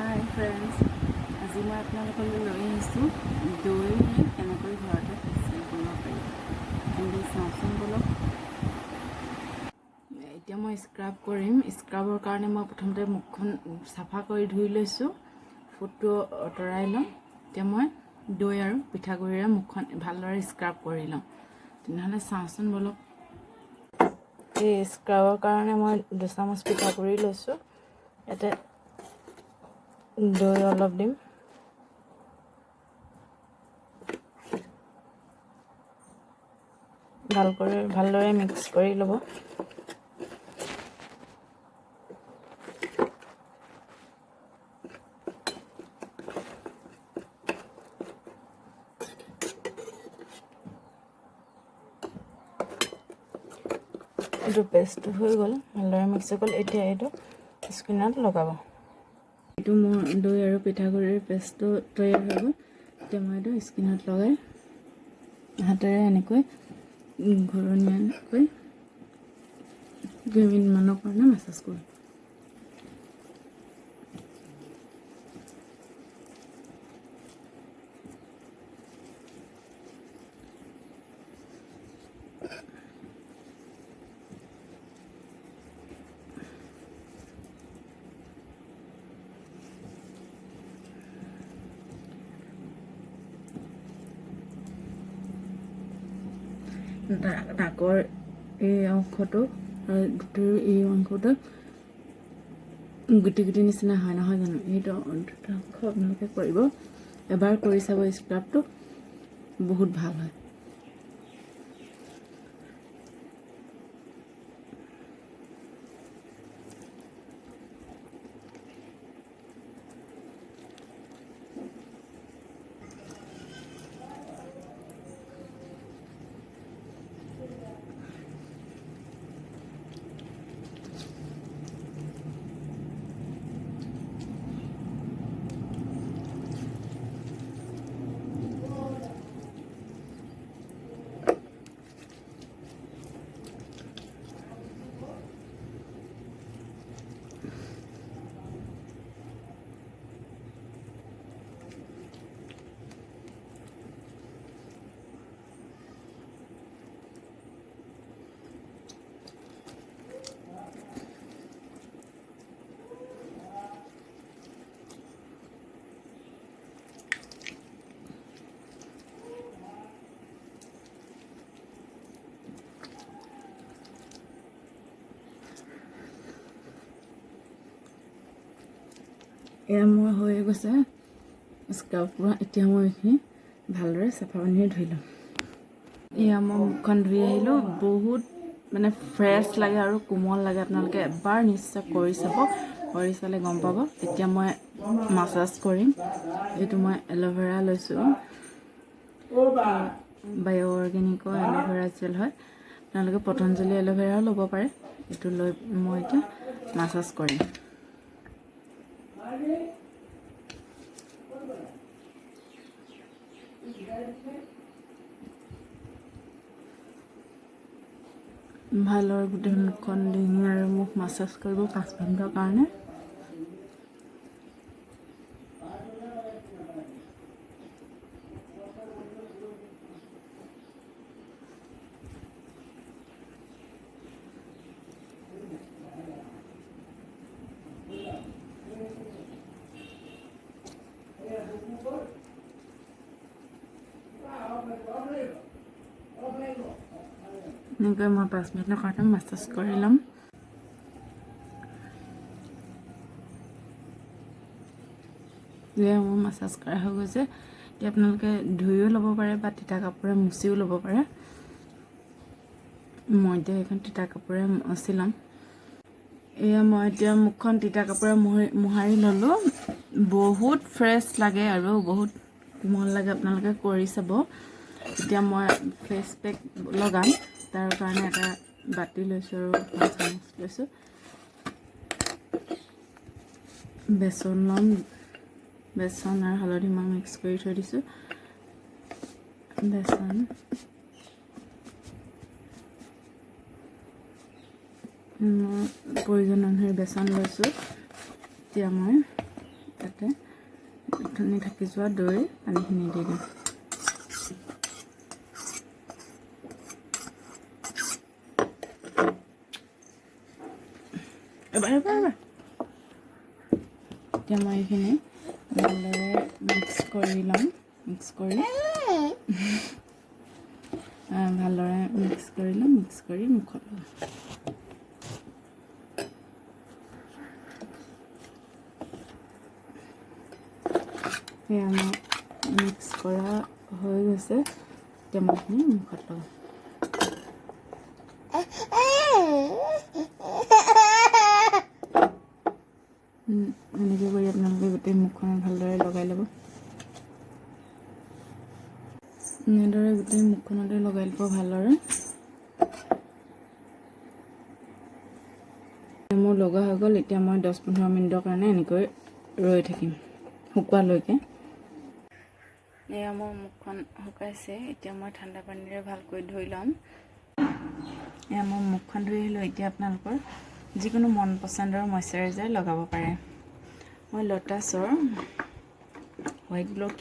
হাই friends, আজি মই আপোনালোকলৈ লৈ আহিছোঁ দৈ কেনেকৈ ঘৰতে ফেচিয়েল কৰিব পাৰি কিন্তু চাওঁচোন বলক। এতিয়া মই স্ক্ৰাব কৰিম। স্ক্ৰাবৰ কাৰণে মই প্ৰথমতে মুখখন চাফা কৰি ধুই লৈছোঁ, ফুটটো আঁতৰাই ল'ম। এতিয়া মই দৈ আৰু পিঠাগুড়িৰে মুখখন ভালদৰে স্ক্ৰাব কৰি লওঁ। তেনেহ'লে চাওঁচোন বলক। এই স্ক্ৰাবৰ কাৰণে মই 2 চামুচ পিঠাগুড়ি লৈছোঁ। ইয়াতে দৈ অলপ দিম। ভালদৰে মিক্স কৰি ল'ব। এইটো পেষ্টটো হৈ গ'ল, ভালদৰে মিক্স হৈ গ'ল। এতিয়া এইটো স্কিনত লগাব। এইটো মোৰ দৈ আৰু পিঠাগুড়িৰ পেষ্টটো তৈয়াৰ হৈ গ'ল। এতিয়া মই এইটো স্কিনত লগাই হাতেৰে এনেকৈ ঘূৰণীয়াকৈ 2 মিনিটমানৰ কাৰণে মাছাজ কৰোঁ। নাকৰ এই অংশটো আৰু গুটিৰ এই অংশটো গুটি গুটি নিচিনা হয়, নহয় জানো? এইটো অংশ আপোনালোকে কৰিব। এবাৰ কৰি চাব, স্ক্ৰাবটো বহুত ভাল হয়। এয়া মোৰ হৈ গৈছে স্ক্ৰাব পৰা। এতিয়া মই এইখিনি ভালদৰে চাফা পানীৰে ধুই ল'ম। এয়া মই মুখখন ধুই আহিলোঁ। বহুত ফ্ৰেছ লাগে আৰু কোমল লাগে। আপোনালোকে এবাৰ নিশ্চয় কৰি চাব, কৰি চালে গম পাব। এতিয়া মই মাছাজ কৰিম। এইটো মই এল'ভেৰা লৈছোঁ, বায়' অৰ্গেনিকৰ এল'ভেৰা জেল হয়। আপোনালোকে পতঞ্জলি এল'ভেৰাও ল'ব পাৰে। এইটো লৈ মই এতিয়া মাছাজ কৰিম। ভালদৰে গোটেই মুখখন, ডিঙি আৰু মুখ মাছাজ কৰিব 5 মিনিটৰ কাৰণে। এনেকৈ মই 5 মিনিটৰ কাৰণে মাছাজ কৰি ল'ম। এয়া মোৰ মাছাজ কৰা হৈ গৈছে। এতিয়া আপোনালোকে ধুইও ল'ব পাৰে বা তিতা কাপোৰে মুচিও ল'ব পাৰে। মই এতিয়া এইখন তিতা কাপোৰে মুচি ল'ম। এয়া মই এতিয়া মুখখন তিতা কাপোৰে মোহাৰি ল'লোঁ। বহুত ফ্ৰেছ লাগে আৰু বহুত কোমল লাগে। আপোনালোকে কৰি চাব। এতিয়া মই ফেচ পেক লগাম। তাৰ কাৰণে এটা বাতি লৈছোঁ আৰু 5 চামুচ লৈছোঁ। বেচন ল'ম। বেচন আৰু হালধি মই মিক্স কৰি থৈ দিছোঁ। বেচন, প্ৰয়োজন অনুসৰি বেচন লৈছোঁ। এতিয়া মই তাতে ধুনীয়া থাকি যোৱা দৈ পানীখিনি দি দিম। এবাৰ এতিয়া মই এইখিনি ভালদৰে মিক্স কৰি ল'ম। মিক্স কৰি মুখত ল'ম। সেয়া আমাৰ মিক্স কৰা হৈ গৈছে। এতিয়া মই এইখিনি মুখত ল'ম। এনেকৈ কৰি আপোনালোকে গোটেই মুখখনত ভালদৰে লগাই ল'ব। এনেদৰে গোটেই মুখখনতে লগাই ল'ব ভালদৰে। মোৰ লগা হৈ গ'ল। এতিয়া মই 10-15 মিনিটৰ কাৰণে এনেকৈ ৰৈ থাকিম শুকোৱালৈকে। এয়া মোৰ মুখখন শুকাইছে। এতিয়া মই ঠাণ্ডা পানীৰে ভালকৈ ধুই ল'ম। এয়া মই মুখখন ধুই আহিলোঁ। এতিয়া আপোনালোকৰ যিকোনো মন পচন্দৰ মইশ্চাৰাইজাৰ লগাব পাৰে। মই লোটাছৰ হোৱাইট গ্ল'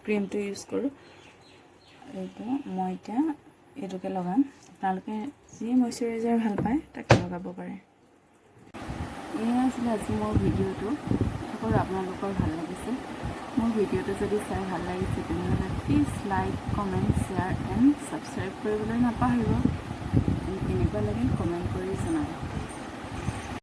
ক্ৰীমটো ইউজ কৰোঁ। এইটো মই এতিয়া এইটোকে লগাম। আপোনালোকে যি মইশ্চাৰাইজাৰ ভাল পায় তাকে লগাব পাৰে। এয়া আছিলে আজি মোৰ ভিডিঅ'টো। আশা কৰোঁ আপোনালোকৰ ভাল লাগিছে। মোৰ ভিডিঅ'টো যদি চাই ভাল লাগিছে তেনেহ'লে please like, comment, share and subscribe কৰিবলৈ নাপাহৰিব। কেনেকুৱা লাগিল কমেণ্ট কৰি জনাব।